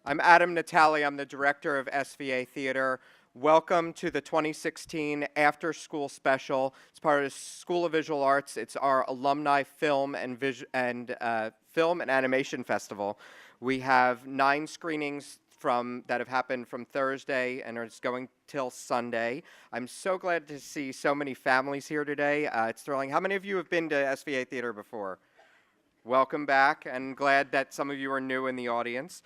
I'm Adam Natali. I'm the director of SVA Theater. Welcome to the 2016 After School Special. It's part of the School of Visual Arts. It's our alumni film and animation festival. We have 9 screenings that have happened from Thursday and it's going till Sunday. I'm so glad to see so many families here today. It's thrilling. How many of you have been to SVA Theater before? Welcome back, and glad that some of you are new in the audience.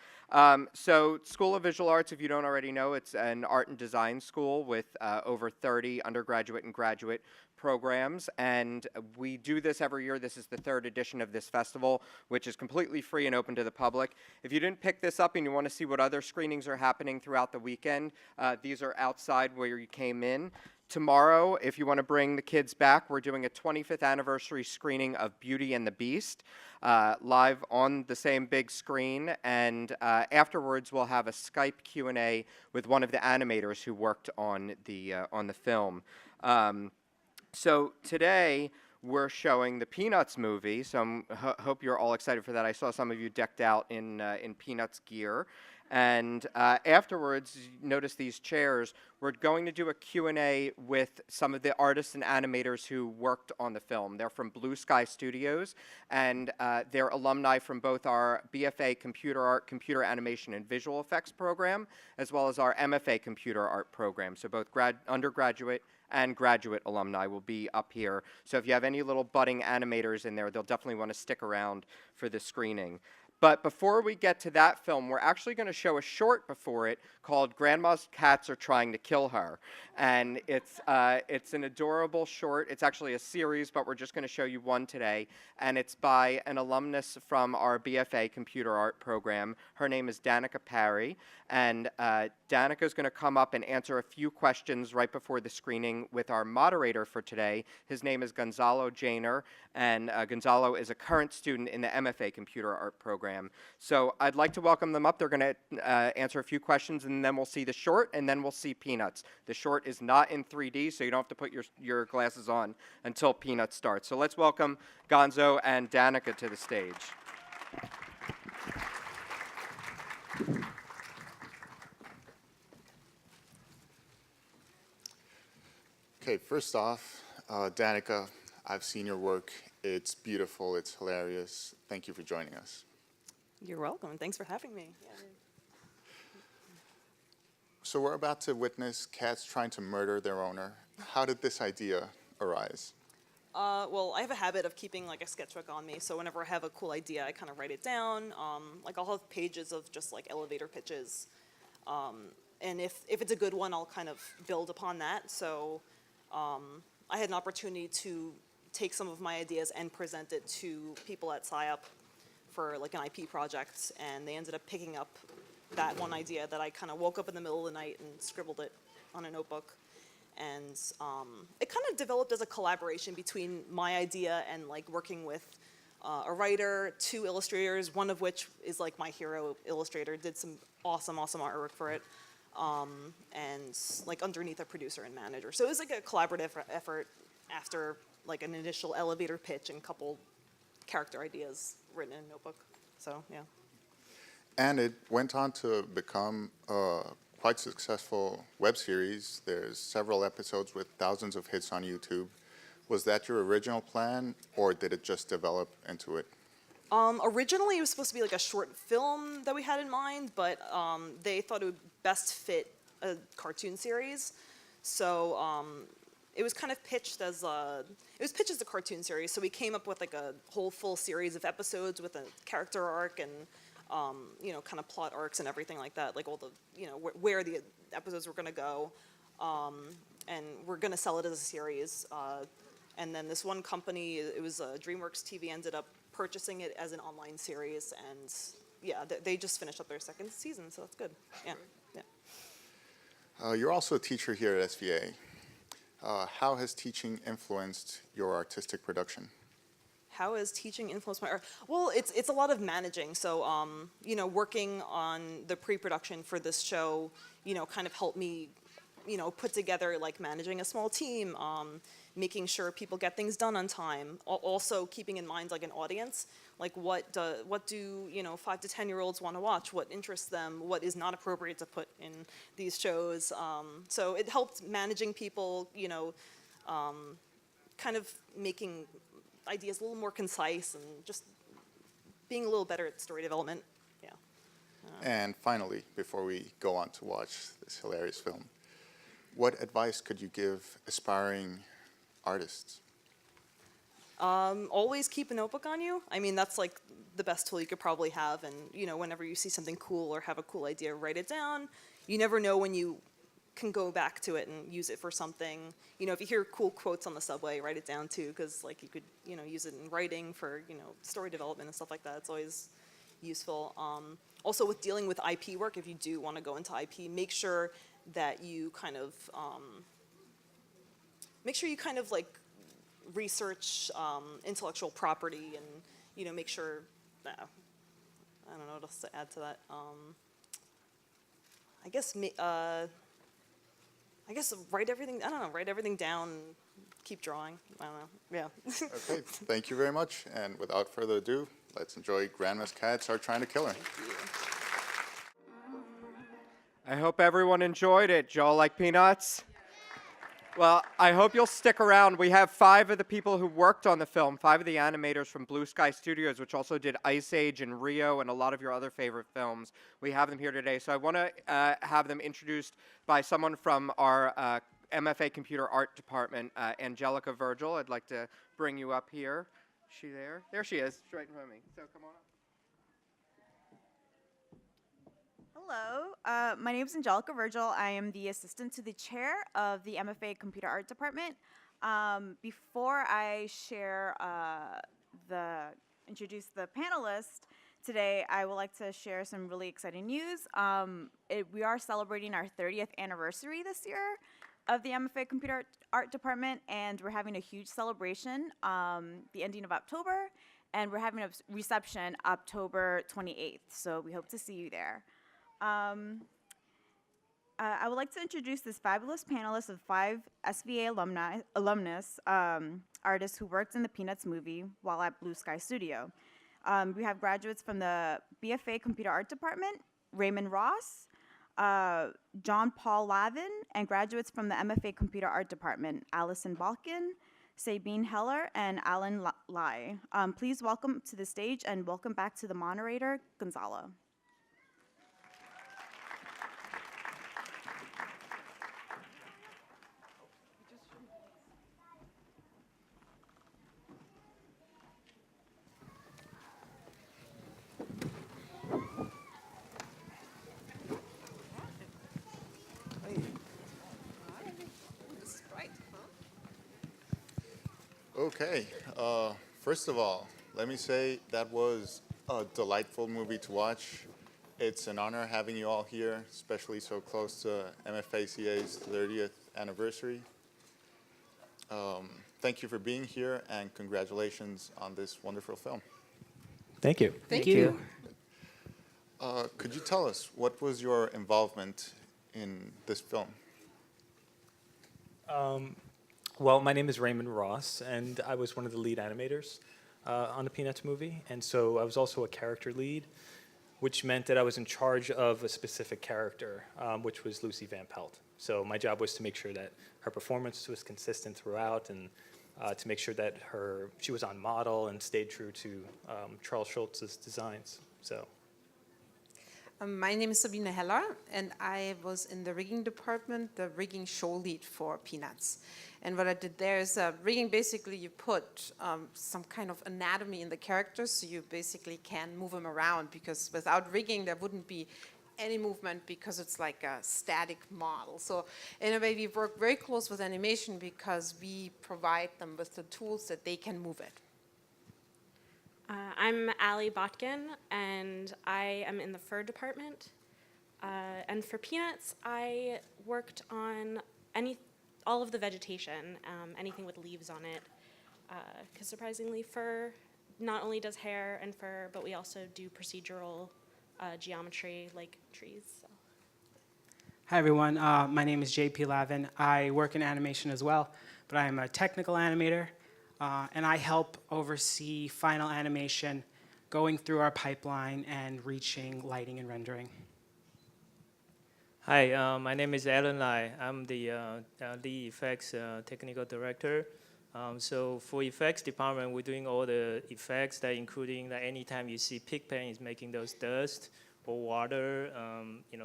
So School of Visual Arts, if you don't already know, it's an art and design school with over 30 undergraduate and graduate programs, and we do this every year. This is the 3rd edition of this festival, which is completely free and open to the public. If you didn't pick this up and you want to see what other screenings are happening throughout the weekend, these are outside where you came in. Tomorrow, if you want to bring the kids back, we're doing a 25th anniversary screening of Beauty and the Beast, live on the same big screen, and afterwards we'll have a Skype Q&A with one of the animators who worked on the film. So today we're showing the Peanuts movie, so I hope you're all excited for that. I saw some of you decked out in Peanuts gear. And afterwards, notice these chairs. We're going to do a Q&A with some of the artists and animators who worked on the film. They're from Blue Sky Studios, and they're alumni from both our BFA Computer Art, Computer Animation, and Visual Effects program, as well as our MFA Computer Art program. So both undergraduate and graduate alumni will be up here. So if you have any little budding animators in there, they'll definitely want to stick around for the screening. But before we get to that film, we're actually going to show a short before it called Grandma's Cats Are Trying to Kill Her. And it's an adorable short. It's actually a series, but we're just going to show you one today. And it's by an alumnus from our BFA Computer Art program. Her name is Danica Parry. And Danica is going to come up and answer a few questions right before the screening with our moderator for today. His name is Gonzalo Janer, and Gonzalo is a current student in the MFA Computer Art program. So I'd like to welcome them up. They're going to answer a few questions, and then we'll see the short, and then we'll see Peanuts. The short is not in 3D, so you don't have to put your glasses on until Peanuts starts. So let's welcome Gonzo and Danica to the stage. Okay, first off, Danica, I've seen your work. It's beautiful, it's hilarious. Thank you for joining us. You're welcome, and thanks for having me. Yeah. So we're about to witness cats trying to murder their owner. How did this idea arise? Well, I have a habit of keeping like a sketchbook on me, so whenever I have a cool idea, I kind of write it down. Like I'll have pages of just like elevator pitches, and if it's a good one, I'll kind of build upon that. So I had an opportunity to take some of my ideas and present it to people at SciUp for like an IP project, and they ended up picking up that one idea that I kind of woke up in the middle of the night and scribbled it on a notebook. And it kind of developed as a collaboration between my idea and like working with a writer, 2 illustrators, one of which is like my hero illustrator, did some awesome artwork for it, and like underneath a producer and manager. So it was like a collaborative effort after like an initial elevator pitch and a couple character ideas written in a notebook. So yeah. And it went on to become a quite successful web series. There's several episodes with thousands of hits on YouTube. Was that your original plan, or did it just develop into it? Originally, it was supposed to be like a short film that we had in mind, but they thought it would best fit a cartoon series. So it was kind of pitched as a cartoon series. So we came up with like a whole full series of episodes with a character arc and kind of plot arcs and everything like that, like all the, where the episodes were going to go, and we're going to sell it as a series. And then this one company, it was DreamWorks TV, ended up purchasing it as an online series, and yeah, they just finished up their 2nd season, so that's good. Yeah, yeah. You're also a teacher here at SVA. How has teaching influenced your artistic production? How has teaching influenced my art? Well, it's a lot of managing. So, working on the pre-production for this show, kind of helped me, put together like managing a small team, making sure people get things done on time. Also keeping in mind like an audience, like what do 5 to 10-year-olds want to watch? What interests them? What is not appropriate to put in these shows? So it helped managing people, kind of making ideas a little more concise and just being a little better at story development. Yeah. And finally, before we go on to watch this hilarious film, what advice could you give aspiring artists? Always keep a notebook on you. I mean, that's like the best tool you could probably have. And, whenever you see something cool or have a cool idea, write it down. You never know when you can go back to it and use it for something. If you hear cool quotes on the subway, write it down too, because like you could, use it in writing for, story development and stuff like that. It's always useful. Also with dealing with IP work, if you do want to go into IP, make sure that you kind of, like research intellectual property and, make sure that, I don't know what else to add to that. I guess write everything, write everything down, keep drawing. I don't know, yeah. Okay, thank you very much. And without further ado, let's enjoy Grandma's Cats Are Trying to Kill Her. I hope everyone enjoyed it. Y'all like peanuts? Well, I hope you'll stick around. We have 5 of the people who worked on the film, 5 of the animators from Blue Sky Studios, which also did Ice Age and Rio and a lot of your other favorite films. We have them here today. So I want to have them introduced by someone from our MFA Computer Art Department, Angelica Virgil. I'd like to bring you up here. Is she there? There she is, right in front of me. So come on up. Hello, my name is Angelica Virgil. I am the assistant to the chair of the MFA Computer Art Department. Before I introduce the panelists today, I would like to share some really exciting news. We are celebrating our 30th anniversary this year of the MFA Computer Art Department, and we're having a huge celebration the ending of October, and we're having a reception October 28th, so we hope to see you there. I would like to introduce this fabulous panelist of 5 SVA alumnus artists who worked in the Peanuts movie while at Blue Sky Studio. We have graduates from the BFA Computer Art Department, Raymond Ross, John Paul Lavin, and graduates from the MFA Computer Art Department, Allison Botkin, Sabine Heller, and Alan Lai. Please welcome to the stage and welcome back to the moderator, Gonzalo. Okay, first of all, let me say that was a delightful movie to watch. It's an honor having you all here, especially so close to MFACA's 30th anniversary. Thank you for being here, and congratulations on this wonderful film. Thank you. Thank you. Could you tell us, what was your involvement in this film? Well, my name is Raymond Ross, and I was one of the lead animators on the Peanuts movie, and so I was also a character lead, which meant that I was in charge of a specific character, which was Lucy Van Pelt. So my job was to make sure that her performance was consistent throughout, and to make sure that she was on model and stayed true to Charles Schultz's designs. So. My name is Sabine Heller, and I was in the rigging department, the rigging show lead for Peanuts. And what I did there is rigging, basically you put some kind of anatomy in the characters, so you basically can move them around, because without rigging there wouldn't be any movement, because it's like a static model. So in a way we work very close with animation, because we provide them with the tools that they can move it. I'm Allison Botkin, and I am in the fur department. And for Peanuts, I worked on all of the vegetation, anything with leaves on it. Because surprisingly, fur not only does hair and fur, but we also do procedural geometry like trees. So. Hi everyone, my name is JP Lavin. I work in animation as well. but I am a technical animator, and I help oversee final animation, going through our pipeline and reaching lighting and rendering. Hi, my name is Alan Lai. I'm the lead effects technical director. So for effects department, we're doing all the effects that including that anytime you see Pigpen is making those dust or water,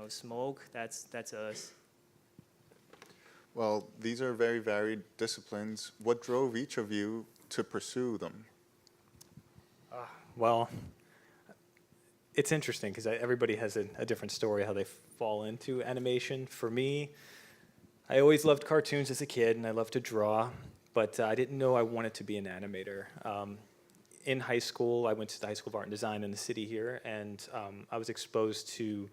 smoke, that's us. Well, these are very varied disciplines. What drove each of you to pursue them? Well, it's interesting because everybody has a different story how they fall into animation. For me, I always loved cartoons as a kid and I loved to draw, but I didn't know I wanted to be an animator. In high school, I went to the High School of Art and Design in the city here, and I was exposed to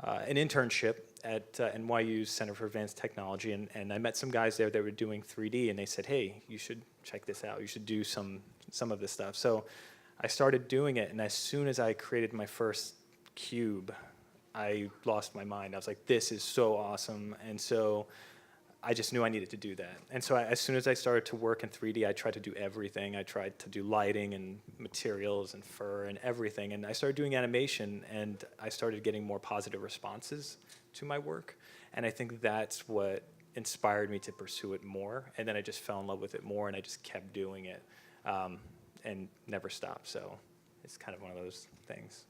an internship at NYU's Center for Advanced Technology, and I met some guys there that were doing 3D, and they said, hey, you should check this out. You should do some of this stuff. So I started doing it, and as soon as I created my first cube, I lost my mind. I was like, this is so awesome. And so I just knew I needed to do that. And so as soon as I started to work in 3D, I tried to do everything. I tried to do lighting and materials and fur and everything. And I started doing animation, and I started getting more positive responses to my work. And I think that's what inspired me to pursue it more. And then I just fell in love with it more, and I just kept doing it and never stopped. So it's kind of one of those things.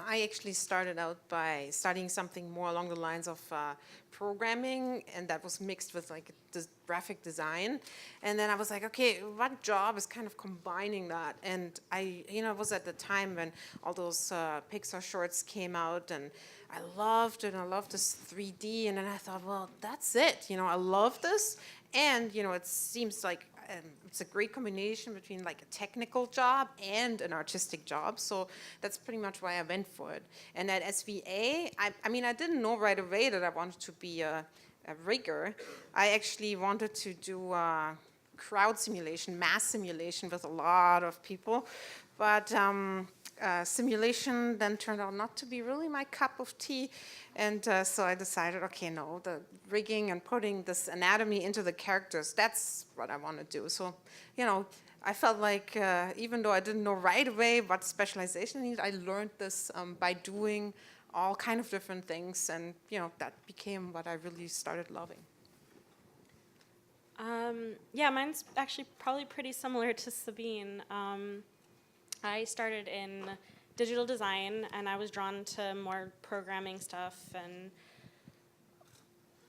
I actually started out by studying something more along the lines of programming, and that was mixed with like graphic design. And then I was like, okay, what job is kind of combining that? And it was at the time when all those Pixar shorts came out, and I loved it, and I loved this 3D. And then I thought, well, that's it. I love this, and it seems like it's a great combination between like a technical job and an artistic job. So that's pretty much why I went for it. And at SVA, I didn't know right away that I wanted to be a rigger. I actually wanted to do crowd simulation, mass simulation with a lot of people. But simulation then turned out not to be really my cup of tea. And so I decided, okay, no, the rigging and putting this anatomy into the characters, that's what I want to do. So, I felt like even though I didn't know right away what specialization I needed, I learned this by doing all kind of different things. And, that became what I really started loving. Yeah, mine's actually probably pretty similar to Sabine. I started in digital design, and I was drawn to more programming stuff. And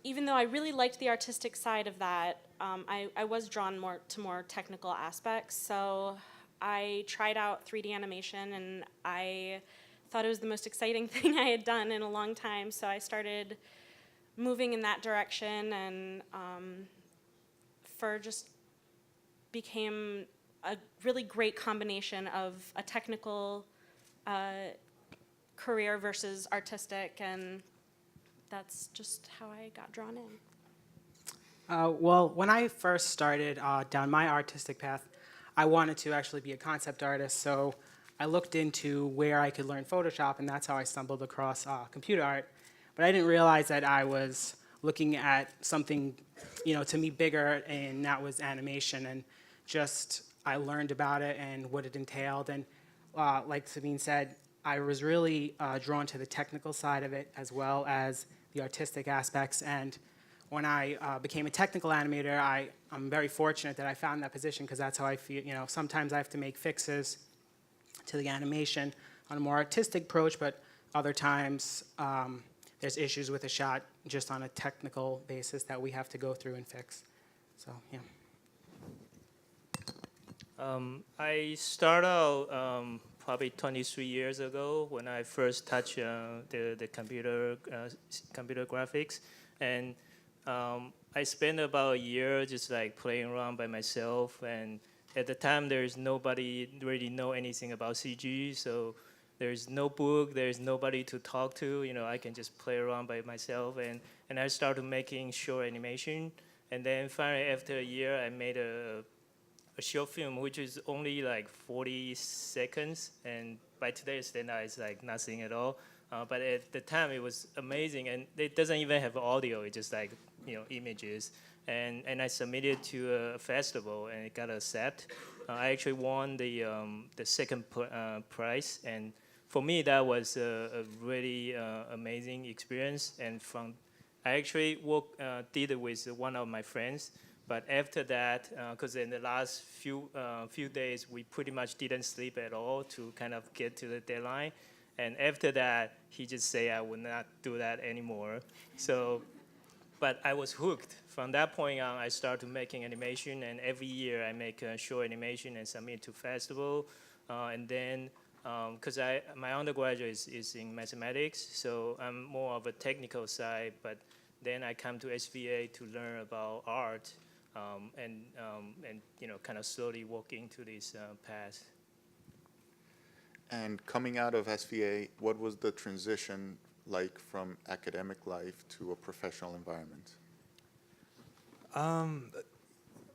even though I really liked the artistic side of that, I was drawn to more technical aspects. So I tried out 3D animation, and I thought it was the most exciting thing I had done in a long time. So I started moving in that direction, and fur just became a really great combination of a technical career versus artistic, and that's just how I got drawn in. Well, when I first started down my artistic path, I wanted to actually be a concept artist, so I looked into where I could learn Photoshop, and that's how I stumbled across computer art. But I didn't realize that I was looking at something, to me bigger, and that was animation, and just I learned about it and what it entailed. And like Sabine said, I was really drawn to the technical side of it as well as the artistic aspects. And when I became a technical animator, I'm very fortunate that I found that position, because that's how I feel. Sometimes I have to make fixes to the animation on a more artistic approach, but other times there's issues with a shot just on a technical basis that we have to go through and fix. So, yeah. I started out probably 23 years ago when I first touched the computer graphics, and I spent about a year just like playing around by myself. And at the time, there's nobody really know anything about CG, so there's no book, there's nobody to talk to. I can just play around by myself, and I started making short animation. And then finally, after a year, I made a short film, which is only like 40 seconds, and by today's standard, it's like nothing at all. But at the time, it was amazing, and it doesn't even have audio. It's just like images, and I submitted to a festival, and it got accepted. I actually won the second prize, and for me that was a really amazing experience. And I actually did it with one of my friends. But after that, because in the last few days, we pretty much didn't sleep at all to kind of get to the deadline. And after that, he just said I would not do that anymore. So, but I was hooked. From that point on, I started making animation, and every year I make a short animation and submit to festival. And then, because my undergraduate is in mathematics, so I'm more of a technical side, but then I come to SVA to learn about art. And kind of slowly walk into this path. And coming out of SVA, what was the transition like from academic life to a professional environment?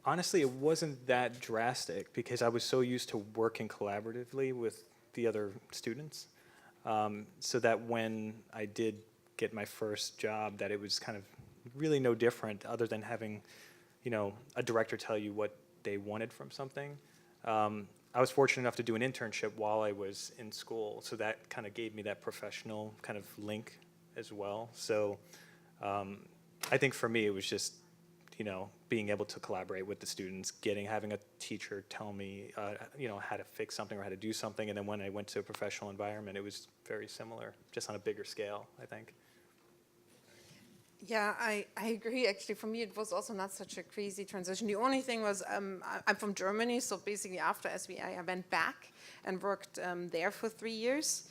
Honestly, it wasn't that drastic because I was so used to working collaboratively with the other students, so that when I did get my first job, that it was kind of really no different other than having a director tell you what they wanted from something. I was fortunate enough to do an internship while I was in school, so that kind of gave me that professional kind of link as well. So I think for me, it was just, being able to collaborate with the students, having a teacher tell me, how to fix something or how to do something. And then when I went to a professional environment, it was very similar, just on a bigger scale, I think. Yeah, I agree. Actually, for me, it was also not such a crazy transition. The only thing was, I'm from Germany, so basically after SVI, I went back and worked there for 3 years.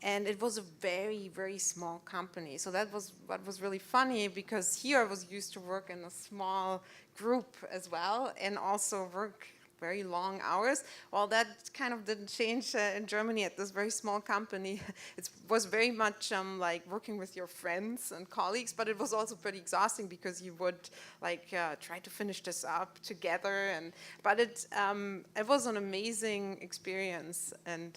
And it was a very, very small company. So that was what was really funny, because here I was used to work in a small group as well, and also work very long hours. Well, that kind of didn't change in Germany at this very small company. It was very much like working with your friends and colleagues, but it was also pretty exhausting because you would try to finish this up together. But it was an amazing experience, and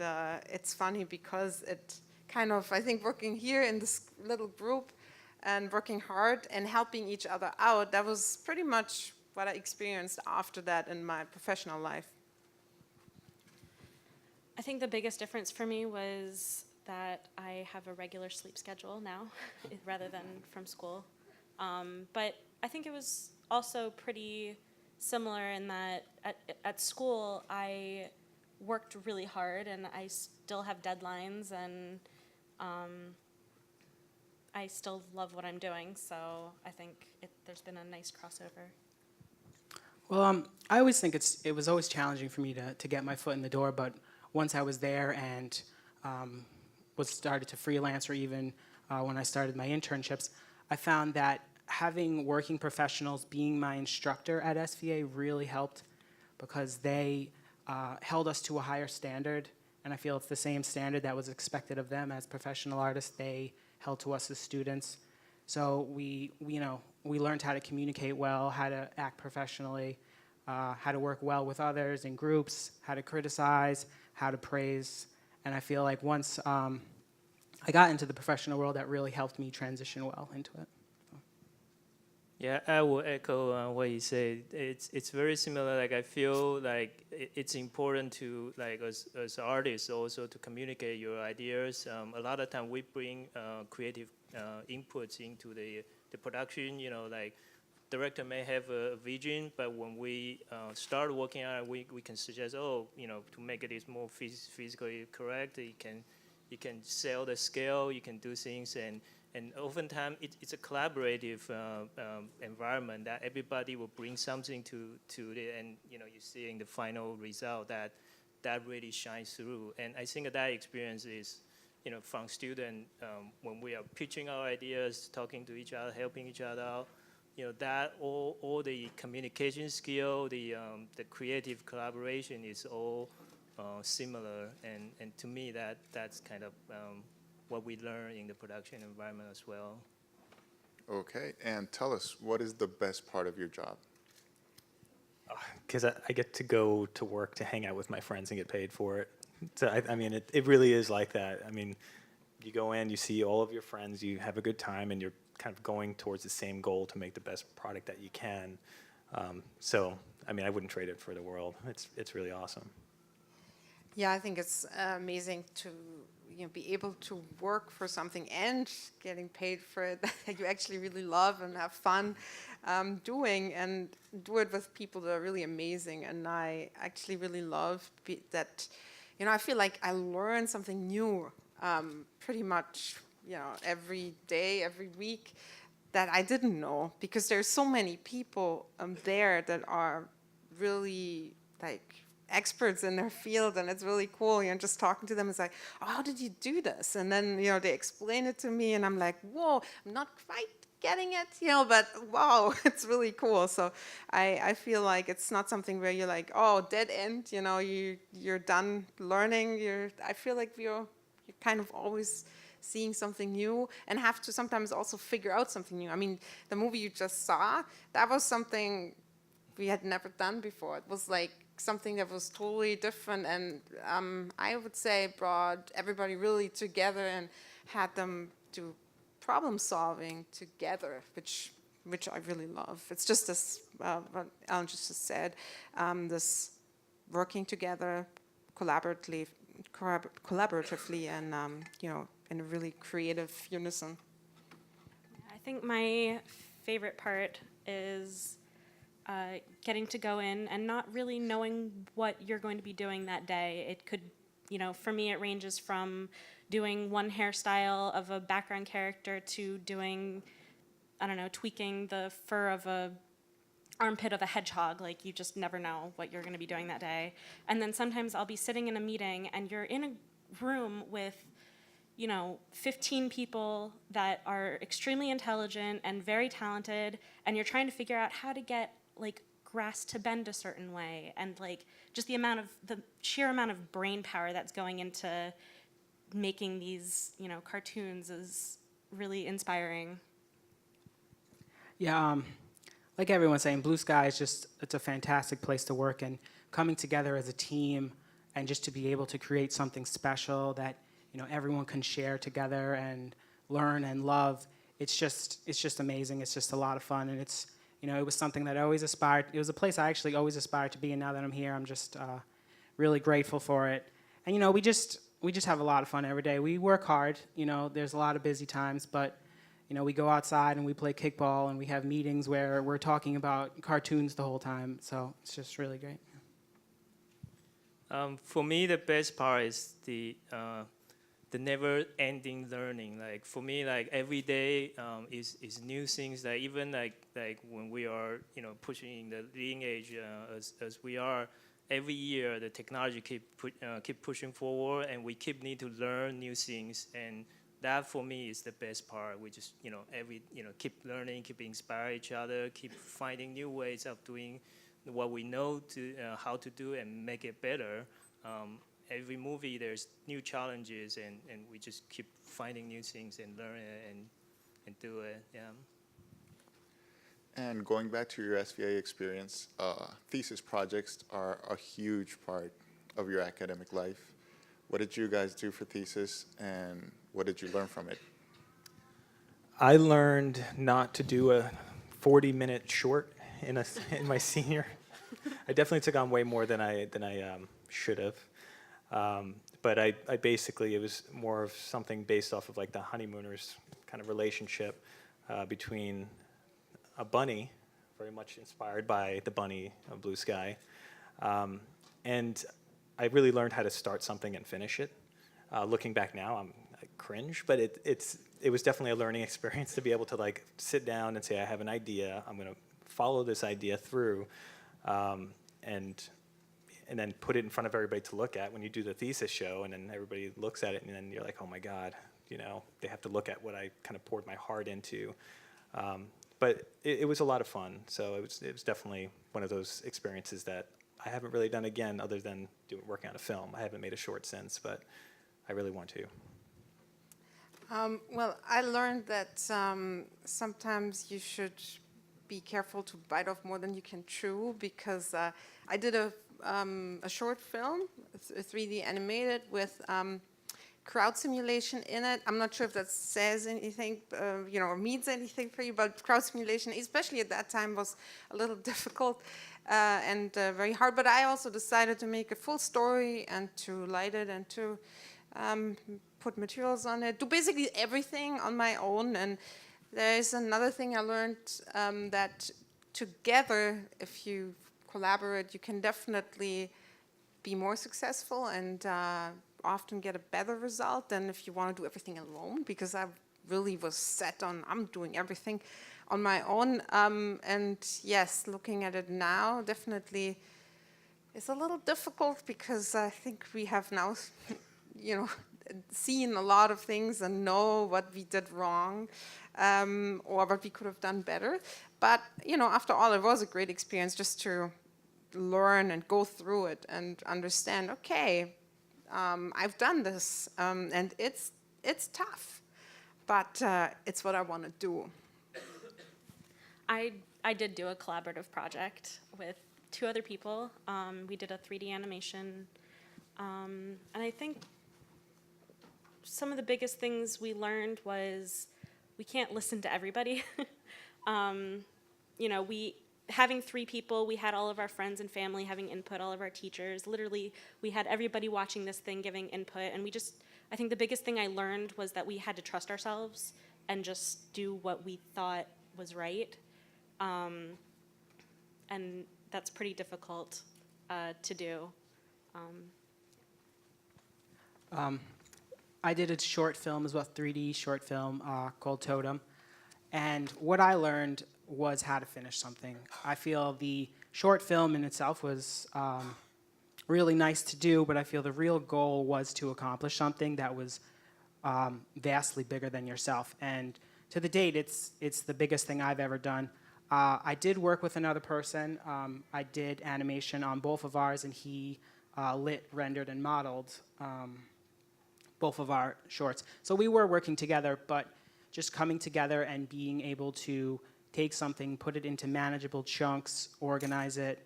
it's funny because it kind of, I think, working here in this little group and working hard and helping each other out, that was pretty much what I experienced after that in my professional life. I think the biggest difference for me was that I have a regular sleep schedule now rather than from school. But I think it was also pretty similar in that at school I worked really hard and I still have deadlines, and I still love what I'm doing, so I think there's been a nice crossover. Well, I always think it was always challenging for me to get my foot in the door, but once I was there and started to freelance, or even when I started my internships, I found that having working professionals being my instructor at SVA really helped, because they held us to a higher standard, and I feel it's the same standard that was expected of them as professional artists. They held to us as students. So we learned how to communicate well, how to act professionally, how to work well with others in groups, how to criticize, how to praise. And I feel like once I got into the professional world, that really helped me transition well into it. Yeah, I will echo what you said. It's very similar. Like, I feel like it's important to, like, as artists also to communicate your ideas. A lot of time we bring creative inputs into the production. Like, director may have a vision, but when we start working on it, we can suggest, to make it more physically correct, you can sell the scale, you can do things, and oftentimes it's a collaborative environment that everybody will bring something to it, and you see in the final result that really shines through. And I think that experience is, from student when we are pitching our ideas, talking to each other, helping each other out, that all the communication skill, the creative collaboration is all similar, and to me that's kind of what we learn in the production environment as well. Okay, and tell us, what is the best part of your job? Because I get to go to work to hang out with my friends and get paid for it. So I mean, it really is like that. I mean, you go in, you see all of your friends, you have a good time, and you're kind of going towards the same goal to make the best product that you can. So, I mean, I wouldn't trade it for the world. It's really awesome. Yeah, I think it's amazing to be able to work for something and getting paid for it that you actually really love and have fun doing, and do it with people that are really amazing. And I actually really love that. I feel like I learn something new pretty much every day, every week that I didn't know, because there's so many people there that are really like experts in their field, and it's really cool. Just talking to them is like, oh, how did you do this? And then they explain it to me, and I'm like, whoa, I'm not quite getting it, but wow, it's really cool. So I feel like it's not something where you're like, oh, dead end, you're done learning. I feel like you're kind of always seeing something new, and have to sometimes also figure out something new. I mean, the movie you just saw, that was something we had never done before. It was like something that was totally different, and I would say brought everybody really together and had them do problem solving together, which I really love. It's just this, what Alan just said, this working together collaboratively, and in a really creative unison. I think my favorite part is getting to go in and not really knowing what you're going to be doing that day. It could, for me, it ranges from doing one hairstyle of a background character to doing, I don't know, tweaking the fur of a armpit of a hedgehog. Like, you just never know what you're going to be doing that day. And then sometimes I'll be sitting in a meeting and you're in a room with 15 people that are extremely intelligent and very talented, and you're trying to figure out how to get grass to bend a certain way, and just the sheer amount of brain power that's going into making these cartoons is really inspiring. Yeah, like everyone's saying, Blue Sky is it's a fantastic place to work, and coming together as a team and just to be able to create something special that everyone can share together and learn and love. It's just amazing. It's just a lot of fun, and it's it was something that I always aspired. It was a place I actually always aspired to be, and now that I'm here, I'm just really grateful for it. And we just have a lot of fun every day. We work hard. There's a lot of busy times, but we go outside and we play kickball, and we have meetings where we're talking about cartoons the whole time. So it's just really great. For me, the best part is the never-ending learning. Like, for me, every day is new things. Like, even like when we are pushing in the leading age as we are, every year the technology keep pushing forward, and we need to learn new things. And that for me is the best part. We just keep learning, keep inspire each other, keep finding new ways of doing what we know to how to do and make it better. Every movie there's new challenges, and we just keep finding new things and learn it and do it. Yeah. And going back to your SVA experience, thesis projects are a huge part of your academic life. What did you guys do for thesis, and what did you learn from it? I learned not to do a 40-minute short in my senior. I definitely took on way more than I should have. But I basically, it was more of something based off of the honeymooners kind of relationship between a bunny, very much inspired by the bunny of Blue Sky, and I really learned how to start something and finish it. Looking back now, I cringe, but it was definitely a learning experience to be able to sit down and say, I have an idea, I'm going to follow this idea through, and then put it in front of everybody to look at when you do the thesis show, and then everybody looks at it, and then you're like, oh my God, they have to look at what I kind of poured my heart into. But it was a lot of fun, so it was definitely one of those experiences that I haven't really done again other than working on a film. I haven't made a short since, but I really want to. Well, I learned that sometimes you should be careful to bite off more than you can chew, because I did a short film, 3D animated, with crowd simulation in it. I'm not sure if that says anything, or means anything for you, but crowd simulation, especially at that time, was a little difficult and very hard. But I also decided to make a full story and to light it and to put materials on it, do basically everything on my own. And there is another thing I learned, that together, if you collaborate, you can definitely be more successful and often get a better result than if you want to do everything alone, because I really was set on, I'm doing everything on my own. And yes, looking at it now, definitely it's a little difficult, because I think we have now, seen a lot of things and know what we did wrong, or what we could have done better. But, after all, it was a great experience just to learn and go through it and understand, okay, I've done this, and it's tough, but it's what I want to do. I did do a collaborative project with 2 other people. We did a 3D animation, and I think some of the biggest things we learned was we can't listen to everybody. Having 3 people, we had all of our friends and family having input, all of our teachers. Literally, we had everybody watching this thing giving input, and I think the biggest thing I learned was that we had to trust ourselves and just do what we thought was right. And that's pretty difficult to do. I did a short film as well, 3D short film called Totem. And what I learned was how to finish something. I feel the short film in itself was really nice to do, but I feel the real goal was to accomplish something that was vastly bigger than yourself. And to the date, it's the biggest thing I've ever done. I did work with another person. I did animation on both of ours, and he lit, rendered, and modeled both of our shorts. So we were working together, but just coming together and being able to take something, put it into manageable chunks, organize it,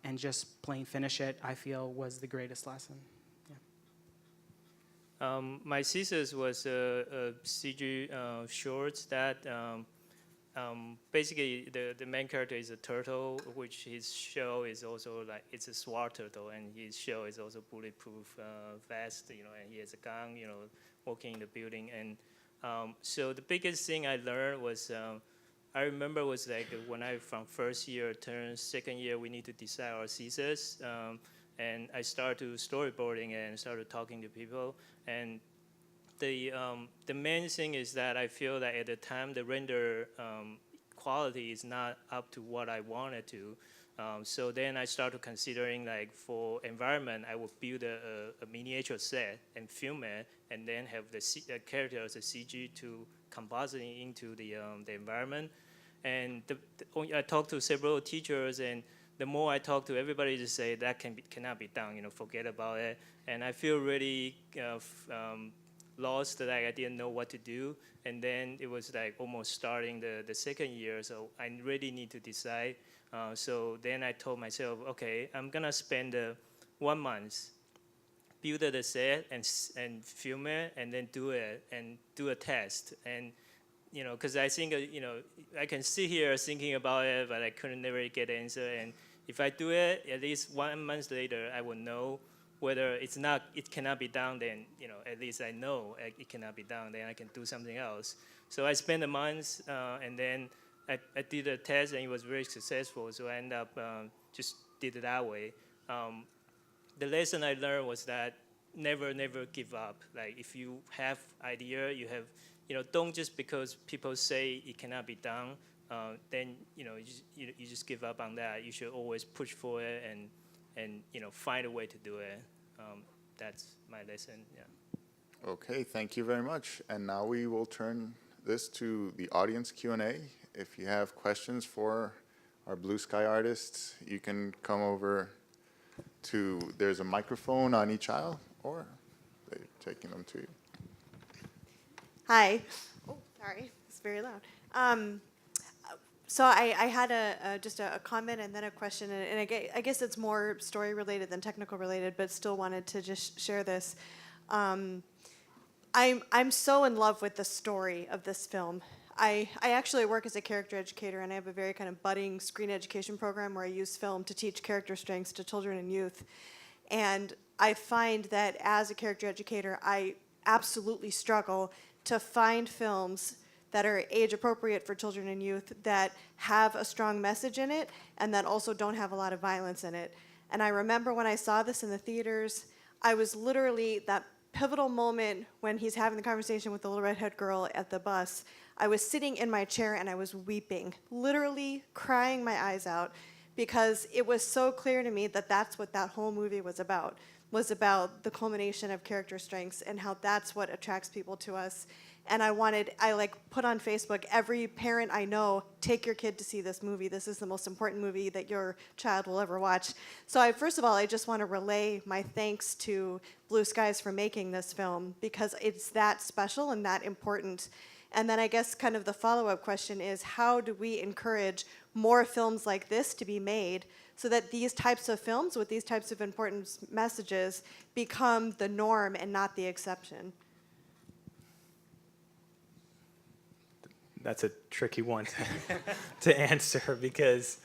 and just plain finish it, I feel was the greatest lesson. Yeah. My thesis was a CG shorts that basically the main character is a turtle, which his shell is also it's a sword turtle, and his shell is also bulletproof vest, and he has a gun, walking in the building. And so the biggest thing I learned was, I remember was when I from first year turned second year, we need to decide our thesis, and I started to storyboarding and started talking to people. And the main thing is that I feel that at the time the render quality is not up to what I wanted to. So then I started considering for environment, I would build a miniature set and film it, and then have the character as a CG to composite into the environment. And I talked to several teachers, and the more I talk to everybody, just say that cannot be done. Forget about it. And I feel really lost, that I didn't know what to do. And then it was almost starting the second year, so I really need to decide. So then I told myself, okay, I'm gonna spend 1 month, build the set and film it, and then do it and do a test. And because I think I can sit here thinking about it, but I couldn't never get an answer. And if I do it, at least 1 month later, I will know whether it cannot be done. Then at least I know it cannot be done. Then I can do something else. So I spent a month, and then I did a test, and it was very successful. So I ended up just did it that way. The lesson I learned was that never give up. If you have idea, you have. Don't just because people say it cannot be done, then you just give up on that. You should always push for it and find a way to do it. That's my lesson. Yeah. Okay, thank you very much. And now we will turn this to the audience Q&A. If you have questions for our Blue Sky artists, you can come over to, there's a microphone on each aisle, or they're taking them to you. Hi. Oh, sorry, it's very loud. So I had just a comment and then a question, and I guess it's more story related than technical related, but still wanted to just share this. I'm so in love with the story of this film. I actually work as a character educator, and I have a very kind of budding screen education program where I use film to teach character strengths to children and youth. And I find that as a character educator, I absolutely struggle to find films that are age appropriate for children and youth, that have a strong message in it, and that also don't have a lot of violence in it. And I remember when I saw this in the theaters, I was literally, that pivotal moment when he's having the conversation with the little redhead girl at the bus, I was sitting in my chair and I was weeping, literally crying my eyes out, because it was so clear to me that that's what that whole movie was about the culmination of character strengths and how that's what attracts people to us. And I put on Facebook, every parent I know, take your kid to see this movie. This is the most important movie that your child will ever watch. So first of all, I just want to relay my thanks to Blue Skies for making this film, because it's that special and that important. And then I guess kind of the follow-up question is, how do we encourage more films like this to be made so that these types of films with these types of important messages become the norm and not the exception? That's a tricky one to answer, because,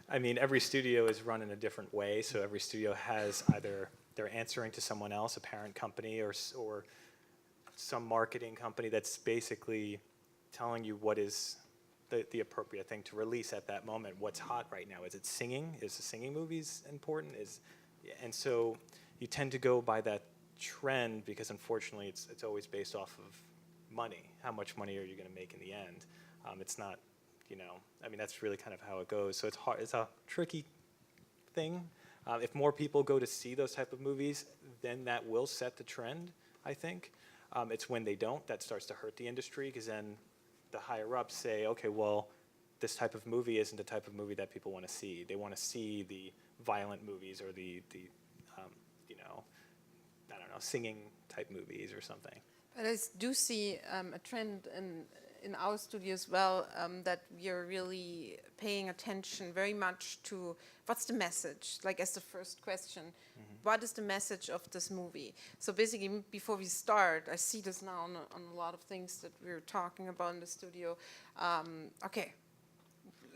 I mean, every studio is run in a different way. So every studio has either they're answering to someone else, a parent company, or some marketing company that's basically telling you what is the appropriate thing to release at that moment. What's hot right now? Is it singing? Is the singing movies important? And so you tend to go by that trend, because unfortunately it's always based off of money. How much money are you going to make in the end? It's not, I mean, that's really kind of how it goes. So it's hard. It's a tricky thing. If more people go to see those type of movies, then that will set the trend, I think. It's when they don't that starts to hurt the industry, because then the higher ups say, okay, well, this type of movie isn't the type of movie that people want to see. They want to see the violent movies or the I don't know, singing type movies or something. But I do see a trend in our studio as well, that we are really paying attention very much to what's the message, like as the first question. What is the message of this movie? So basically, before we start, I see this now on a lot of things that we're talking about in the studio. Okay,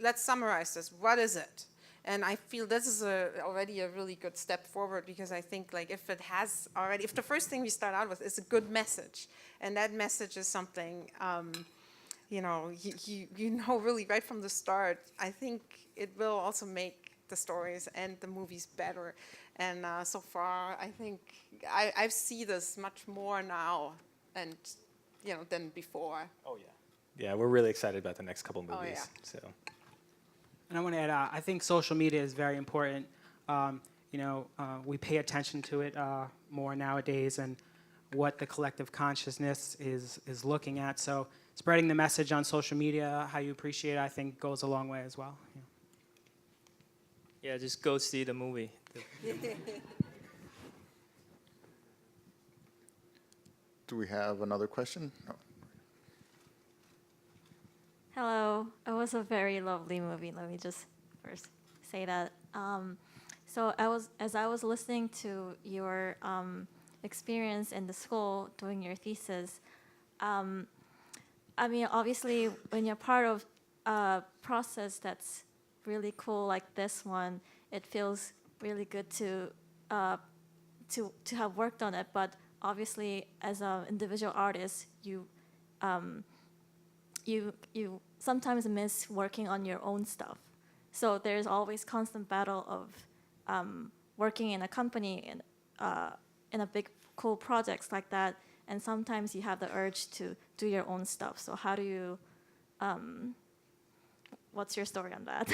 let's summarize this. What is it? And I feel this is already a really good step forward, because I think like if the first thing we start out with is a good message, and that message is something, you know really right from the start, I think it will also make the stories and the movies better. And so far, I think I see this much more now, and than before. Oh yeah. Yeah, we're really excited about the next couple movies. Oh, yeah. So. And I want to add, I think social media is very important. We pay attention to it more nowadays, and what the collective consciousness is looking at. So spreading the message on social media, how you appreciate it, I think goes a long way as well. Yeah, just go see the movie. Do we have another question? No. Hello. It was a very lovely movie. Let me just first say that. So as I was listening to your experience in the school doing your thesis, I mean, obviously, when you're part of a process that's really cool like this one, it feels really good to have worked on it. But obviously, as an individual artist, you sometimes miss working on your own stuff. So there's always constant battle of working in a company in a big cool projects like that, and sometimes you have the urge to do your own stuff. So how do you? What's your story on that?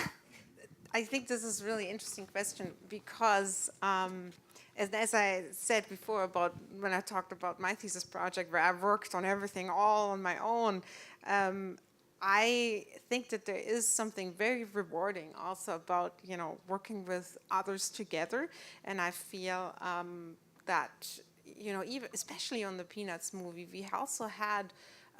I think this is a really interesting question, because as I said before about when I talked about my thesis project where I worked on everything all on my own, I think that there is something very rewarding also about working with others together, and I feel that even especially on the Peanuts movie, we also had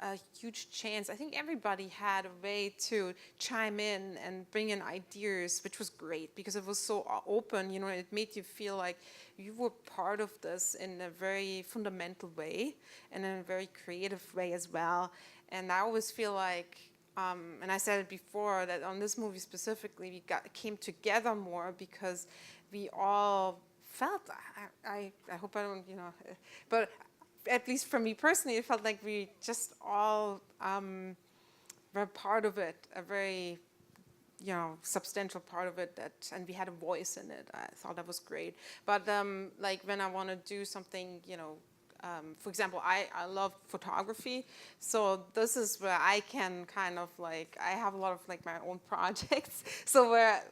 a huge chance. I think everybody had a way to chime in and bring in ideas, which was great because it was so open. You know, it made you feel like you were part of this in a very fundamental way and in a very creative way as well. And I always feel like, and I said it before, that on this movie specifically, we came together more because we all felt, I hope I don't, you know, but at least for me personally, it felt like we just all were part of it, a very, you know, substantial part of it, and we had a voice in it. I thought that was great. But like when I want to do something, you know, for example, I love photography, so this is where I can kind of like, I have a lot of like my own projects, so where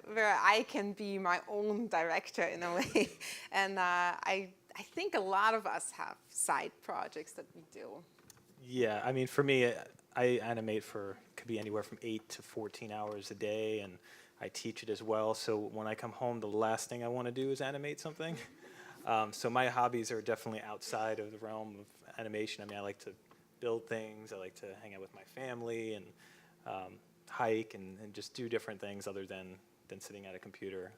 I can be my own director in a way, and I think a lot of us have side projects that we do. Yeah, I mean, for me, I animate for, could be anywhere from 8 to 14 hours a day, and I teach it as well, so when I come home, the last thing I want to do is animate something. So my hobbies are definitely outside of the realm of animation. I mean, I like to build things, I like to hang out with my family, and hike, and just do different things other than sitting at a computer.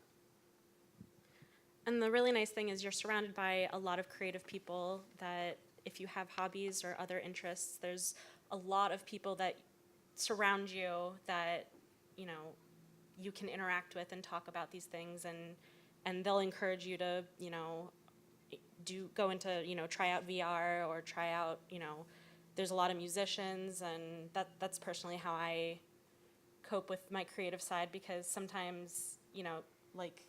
And the really nice thing is you're surrounded by a lot of creative people that if you have hobbies or other interests, there's a lot of people that surround you that, you know, you can interact with and talk about these things, and they'll encourage you to, you know, go into, you know, try out VR or try out, you know, there's a lot of musicians, and that's personally how I cope with my creative side, because sometimes, you know, like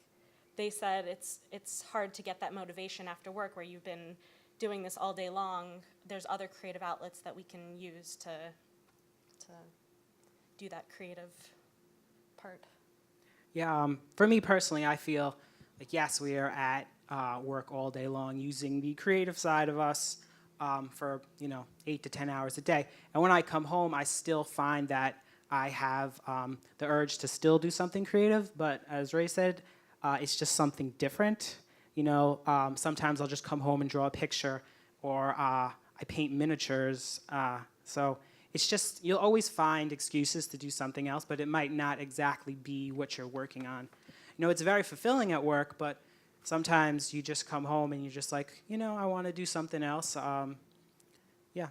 they said, it's hard to get that motivation after work where you've been doing this all day long. There's other creative outlets that we can use to do that creative part. Yeah, for me personally, I feel like, yes, we are at work all day long using the creative side of us for, you know, 8 to 10 hours a day. And when I come home, I still find that I have the urge to still do something creative, but as Ray said, it's just something different. You know, sometimes I'll just come home and draw a picture, or I paint miniatures. So it's just, you'll always find excuses to do something else, but it might not exactly be what you're working on. You know, it's very fulfilling at work, but sometimes you just come home and you're just like, you know, I want to do something else. Yeah.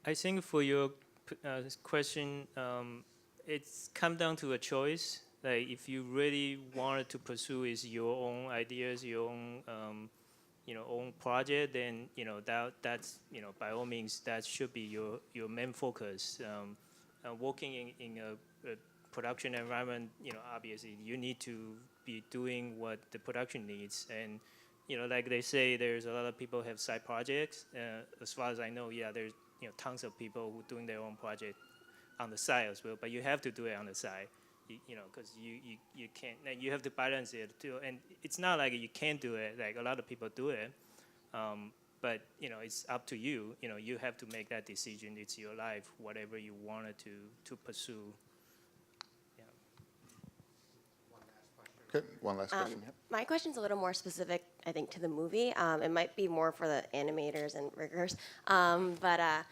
I think for your question, it's come down to a choice. Like if you really wanted to pursue is your own ideas, your own, you know, own project, then you know that's, you know, by all means that should be your main focus. Working in a production environment, you know, obviously you need to be doing what the production needs, and you know, like they say, there's a lot of people have side projects. As far as I know, yeah, there's, you know, tons of people who doing their own project on the side as well. But you have to do it on the side, you know, because you can't. Like, you have to balance it too, and it's not like you can't do it. Like a lot of people do it, but you know, it's up to you. You know, you have to make that decision. It's your life, whatever you wanted to pursue. Okay, one last question. Yep. My question's a little more specific, I think, to the movie. It might be more for the animators and riggers, but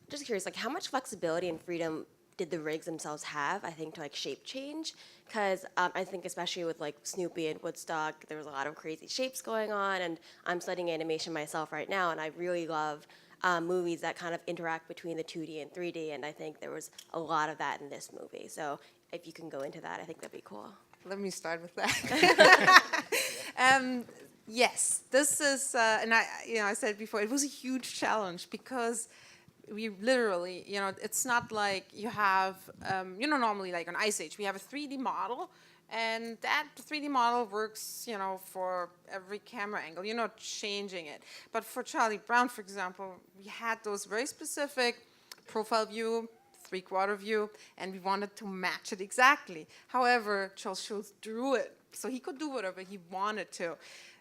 just curious, like, how much flexibility and freedom did the rigs themselves have, I think, to like shape change? Because I think especially with like Snoopy and Woodstock, there was a lot of crazy shapes going on, and I'm studying animation myself right now, and I really love movies that kind of interact between the 2D and 3D, and I think there was a lot of that in this movie. So if you can go into that, I think that'd be cool. Let me start with that. Yes, this is, and I said before, it was a huge challenge because we literally, it's not like you have, normally like on Ice Age, we have a 3D model, and that 3D model works, for every camera angle. You're not changing it. But for Charlie Brown, for example, we had those very specific profile view, three-quarter view, and we wanted to match it exactly. However, Charles Schulz drew it, so he could do whatever he wanted to.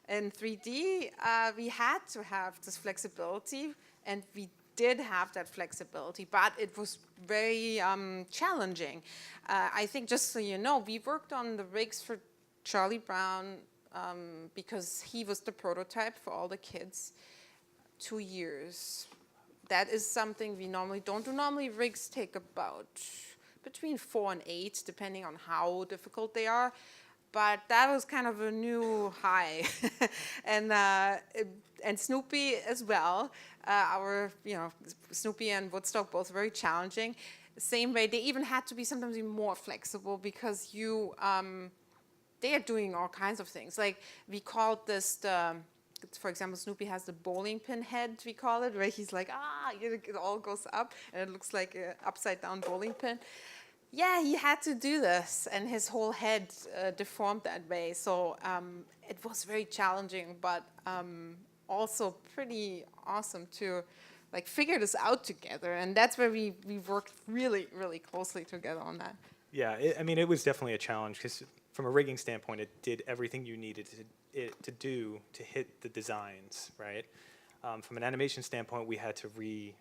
In 3D, we had to have this flexibility, and we did have that flexibility, but it was very challenging. I think, just so you know, we worked on the rigs for Charlie Brown because he was the prototype for all the kids. 2 years. That is something we normally don't do. Normally rigs take about between 4 and 8, depending on how difficult they are. But that was kind of a new high. And Snoopy as well. Snoopy and Woodstock both very challenging. Same way, they even had to be sometimes even more flexible because they are doing all kinds of things. Like we called this for example, Snoopy has the bowling pin head, we call it, where he's like, it all goes up and it looks like an upside down bowling pin. Yeah, he had to do this, and his whole head deformed that way. So it was very challenging, but also pretty awesome to figure this out together. And that's where we worked really, really closely together on that. Yeah, it was definitely a challenge because from a rigging standpoint, it did everything you needed to do to hit the designs, right? From an animation standpoint, we had to redo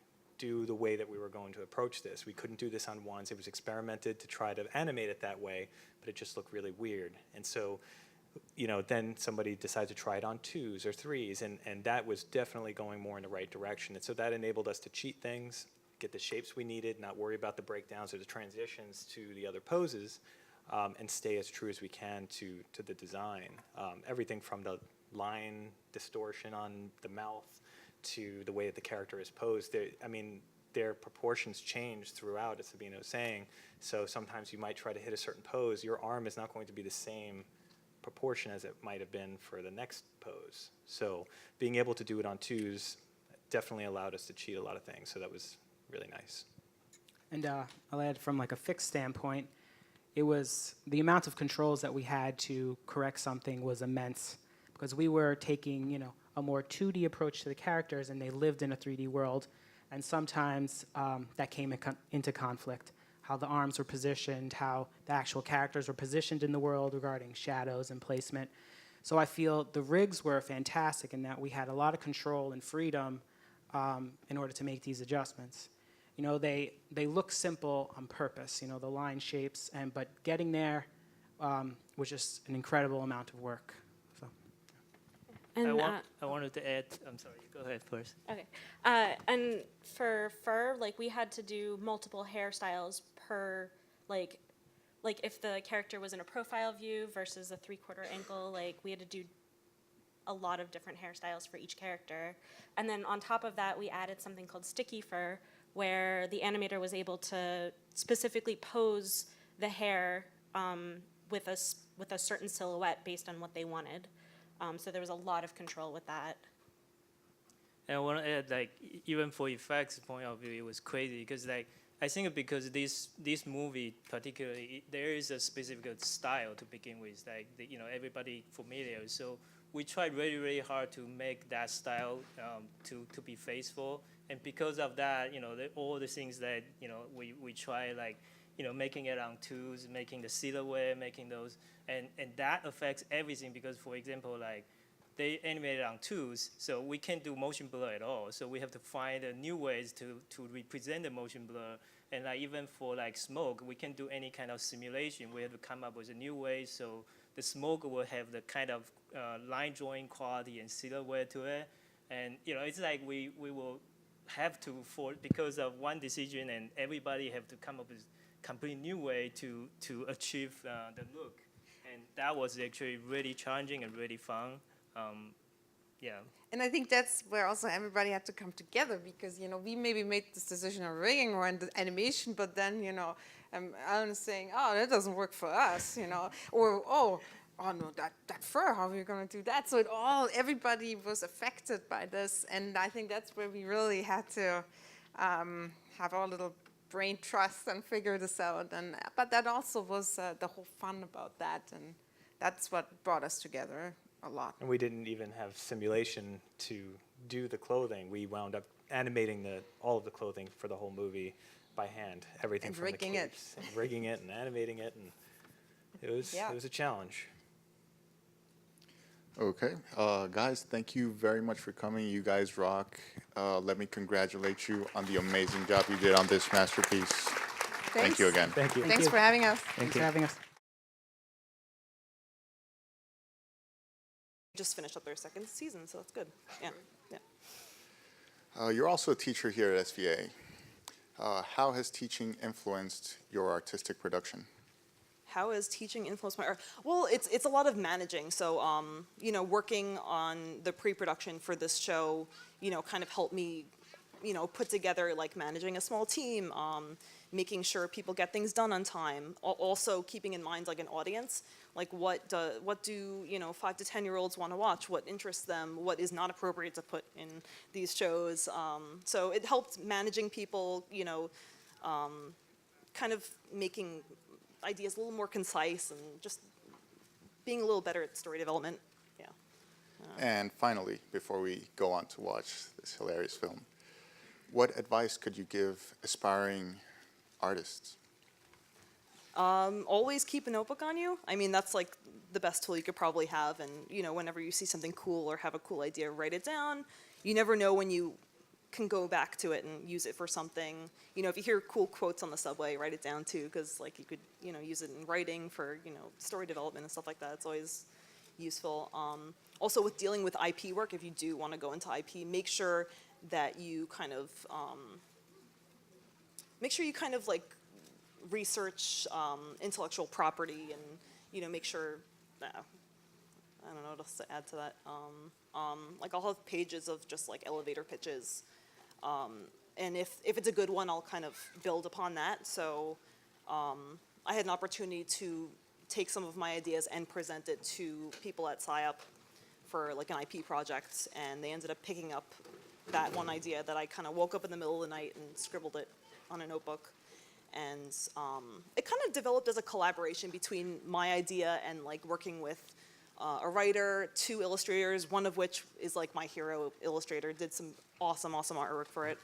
the way that we were going to approach this. We couldn't do this on ones. It was experimented to try to animate it that way, but it just looked really weird. And so, then somebody decided to try it on 2s or 3s, and that was definitely going more in the right direction. And so that enabled us to cheat things, get the shapes we needed, not worry about the breakdowns or the transitions to the other poses, and stay as true as we can to the design. Everything from the line distortion on the mouth to the way that the character is posed. Their proportions change throughout, as Sabine was saying. So sometimes you might try to hit a certain pose. Your arm is not going to be the same proportion as it might have been for the next pose. So being able to do it on 2s definitely allowed us to cheat a lot of things. So that was really nice. And I'll add from a fixed standpoint, it was the amount of controls that we had to correct something was immense because we were taking, a more 2D approach to the characters and they lived in a 3D world. And sometimes that came into conflict, how the arms were positioned, how the actual characters were positioned in the world regarding shadows and placement. So I feel the rigs were fantastic in that we had a lot of control and freedom in order to make these adjustments. They look simple on purpose, the line shapes, but getting there was just an incredible amount of work. So. And I wanted to add, I'm sorry, go ahead first. Okay. And for fur, we had to do multiple hairstyles per, if the character was in a profile view versus a 3/4 ankle, we had to do a lot of different hairstyles for each character. And then on top of that, we added something called sticky fur, where the animator was able to specifically pose the hair with a certain silhouette based on what they wanted. So there was a lot of control with that. And I want to add, even for effects point of view, it was crazy because, I think because this movie particularly, there is a specific style to begin with, everybody familiar. So we tried really, really hard to make that style to be faithful. And because of that, all the things that, we try, making it on 2s, making the silhouette, making those, and that affects everything because, for example, they animated on 2s, so we can't do motion blur at all. So we have to find new ways to represent the motion blur. And even for smoke, we can't do any kind of simulation. We have to come up with a new way so the smoke will have the kind of line drawing quality and silhouette to it. And it's we will have to, because of one decision, and everybody have to come up with completely new way to achieve the look. And that was actually really challenging and really fun. Yeah. And I think that's where also everybody had to come together because, we maybe made this decision on rigging or in the animation, but then, Alan is saying, that doesn't work for us, or, oh no, that fur, how are we going to do that? So everybody was affected by this, and I think that's where we really had to have our little brain trust and figure this out. But that also was the whole fun about that, and that's what brought us together a lot. And we didn't even have simulation to do the clothing. We wound up animating all of the clothing for the whole movie by hand. Everything And from rigging the it. capes and rigging it and animating it, and it was a challenge. Okay, guys, thank you very much for coming. You guys rock. Let me congratulate you on the amazing job you did on this masterpiece. Thank you again. Thank you. Thanks for having us. Thanks for having us. Just finished up their second season, so that's good. Yeah, yeah. You're also a teacher here at SVA. How has teaching influenced your artistic production? How has teaching influenced my art? Well, it's a lot of managing. So, you know, working on the pre-production for this show, you know, kind of helped me, you know, put together like managing a small team, making sure people get things done on time. Also keeping in mind like an audience, like what do you know 5 to 10-year-olds want to watch? What interests them? What is not appropriate to put in these shows? So it helped managing people, you know, kind of making ideas a little more concise and just being a little better at story development. Yeah. And finally, before we go on to watch this hilarious film, what advice could you give aspiring artists? Always keep a notebook on you. I mean, that's like the best tool you could probably have. And, you know, whenever you see something cool or have a cool idea, write it down. You never know when you can go back to it and use it for something. You know, if you hear cool quotes on the subway, write it down too, because like you could, you know, use it in writing for, you know, story development and stuff like that. It's always useful. Also with dealing with IP work, if you do want to go into IP, make sure that you kind of, like research intellectual property and, you know, make sure, I don't know what else to add to that. Like I'll have pages of just like elevator pitches. And if it's a good one, I'll kind of build upon that. So I had an opportunity to take some of my ideas and present it to people at SciUp for like an IP project, and they ended up picking up that one idea that I kind of woke up in the middle of the night and scribbled it on a notebook. And it kind of developed as a collaboration between my idea and like working with a writer, 2 illustrators, one of which is like my hero illustrator, did some awesome artwork for it,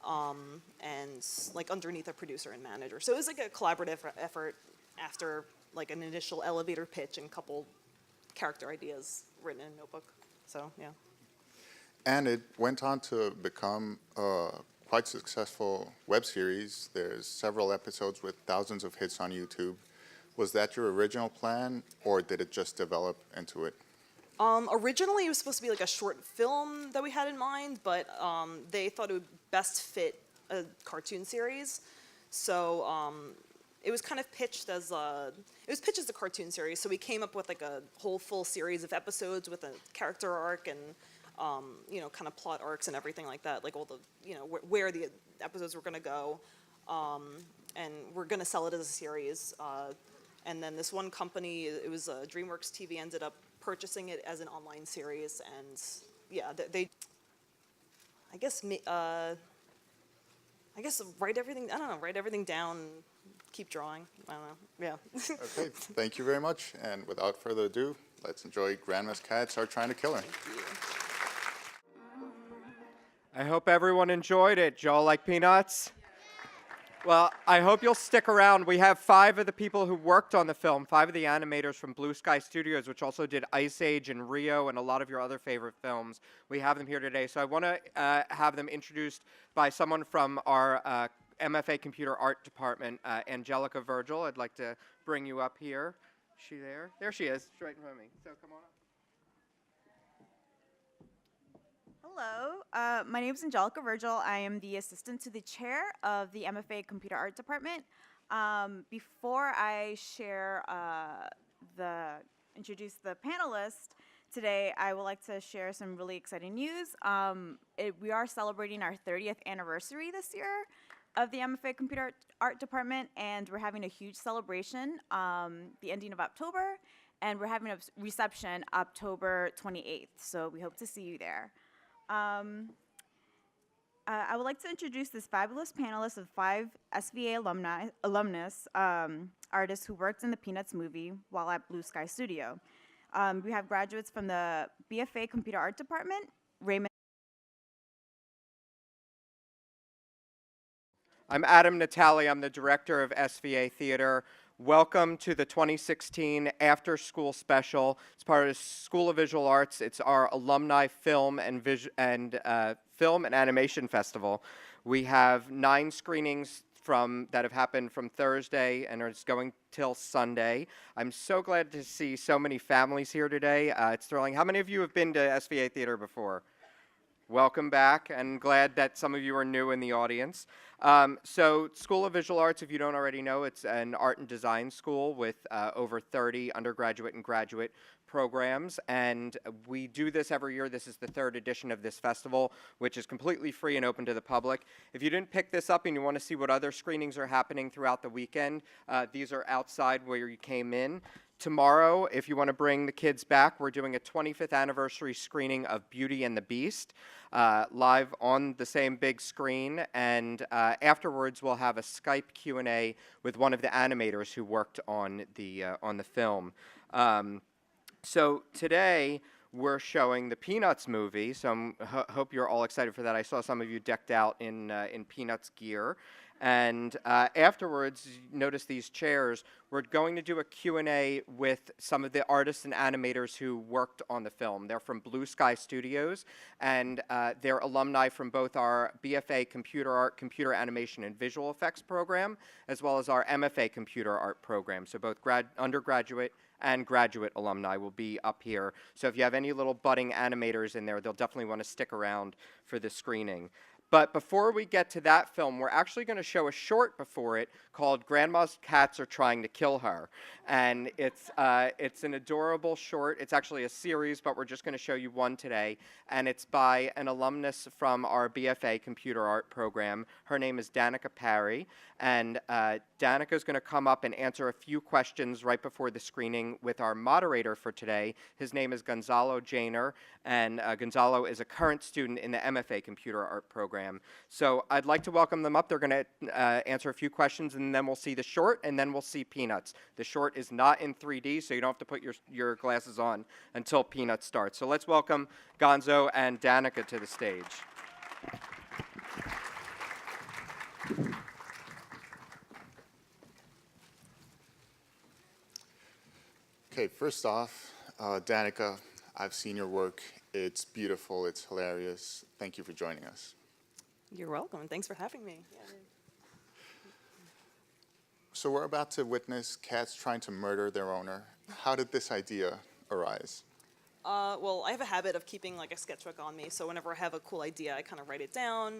and like underneath a producer and manager. So it was like a collaborative effort after like an initial elevator pitch and a couple character ideas written in a notebook. So yeah. And it went on to become a quite successful web series. There's several episodes with thousands of hits on YouTube. Was that your original plan, or did it just develop into it? Originally, it was supposed to be like a short film that we had in mind, but they thought it would best fit a cartoon series. So it was kind of pitched as a cartoon series. So we came up with like a whole full series of episodes with a character arc and you know, kind of plot arcs and everything like that, like all the, you know, where the episodes were going to go, and we're going to sell it as a series. And then this one company, it was DreamWorks TV, ended up purchasing it as an online series, and yeah, they I guess write everything. I don't know, write everything down, keep drawing. I don't know. Yeah. Okay, thank you very much. And without further ado, let's enjoy Grandma's Cats Are Trying to Kill Her. I hope everyone enjoyed it. Y'all like peanuts? Well, I hope you'll stick around. We have 5 of the people who worked on the film, 5 of the animators from Blue Sky Studios, which also did Ice Age and Rio and a lot of your other favorite films. We have them here today. So I want to have them introduced by someone from our MFA Computer Art Department, Angelica Virgil. I'd like to bring you up here. Is she there? There she is, right in front of me. So come on up. Hello, my name is Angelica Virgil. I am the assistant to the chair of the MFA Computer Art Department. Before I introduce the panelists today, I would like to share some really exciting news. We are celebrating our 30th anniversary this year of the MFA Computer Art Department, and we're having a huge celebration the ending of October, and we're having a reception October 28th, so we hope to see you there. I would like to introduce this fabulous panelist of 5 SVA alumnus artists who worked in the Peanuts movie while at Blue Sky Studio. We have graduates from the BFA Computer Art Department, Raymond. I'm Adam Natali. I'm the director of SVA Theater. Welcome to the 2016 After School Special. It's part of the School of Visual Arts. It's our alumni film and animation festival. We have 9 screenings that have happened from Thursday and it's going till Sunday. I'm so glad to see so many families here today. It's thrilling. How many of you have been to SVA Theater before? Welcome back, and glad that some of you are new in the audience. So School of Visual Arts, if you don't already know, it's an art and design school with over 30 undergraduate and graduate programs, and we do this every year. This is the third edition of this festival, which is completely free and open to the public. If you didn't pick this up and you want to see what other screenings are happening throughout the weekend, these are outside where you came in. Tomorrow, if you want to bring the kids back, we're doing a 25th anniversary screening of Beauty and the Beast, live on the same big screen, and afterwards we'll have a Skype Q&A with one of the animators who worked on the film. So today we're showing the Peanuts movie, so I hope you're all excited for that. I saw some of you decked out in Peanuts gear. And afterwards, notice these chairs. We're going to do a Q&A with some of the artists and animators who worked on the film. They're from Blue Sky Studios, and they're alumni from both our BFA Computer Art, Computer Animation, and Visual Effects program, as well as our MFA Computer Art program. So both undergraduate and graduate alumni will be up here. So if you have any little budding animators in there, they'll definitely want to stick around for the screening. But before we get to that film, we're actually going to show a short before it called Grandma's Cats Are Trying to Kill Her. And it's an adorable short. It's actually a series, but we're just going to show you one today. And it's by an alumnus from our BFA Computer Art program. Her name is Danica Parry. And Danica is going to come up and answer a few questions right before the screening with our moderator for today. His name is Gonzalo Janer, and Gonzalo is a current student in the MFA Computer Art program. So I'd like to welcome them up. They're going to answer a few questions, and then we'll see the short, and then we'll see Peanuts. The short is not in 3D, so you don't have to put your glasses on until Peanuts starts. So let's welcome Gonzo and Danica to the stage. Okay, first off, Danica, I've seen your work. It's beautiful. It's hilarious. Thank you for joining us. You're welcome. Thanks for having me. So we're about to witness cats trying to murder their owner. How did this idea arise? Well, I have a habit of keeping like a sketchbook on me, so whenever I have a cool idea, I kind of write it down.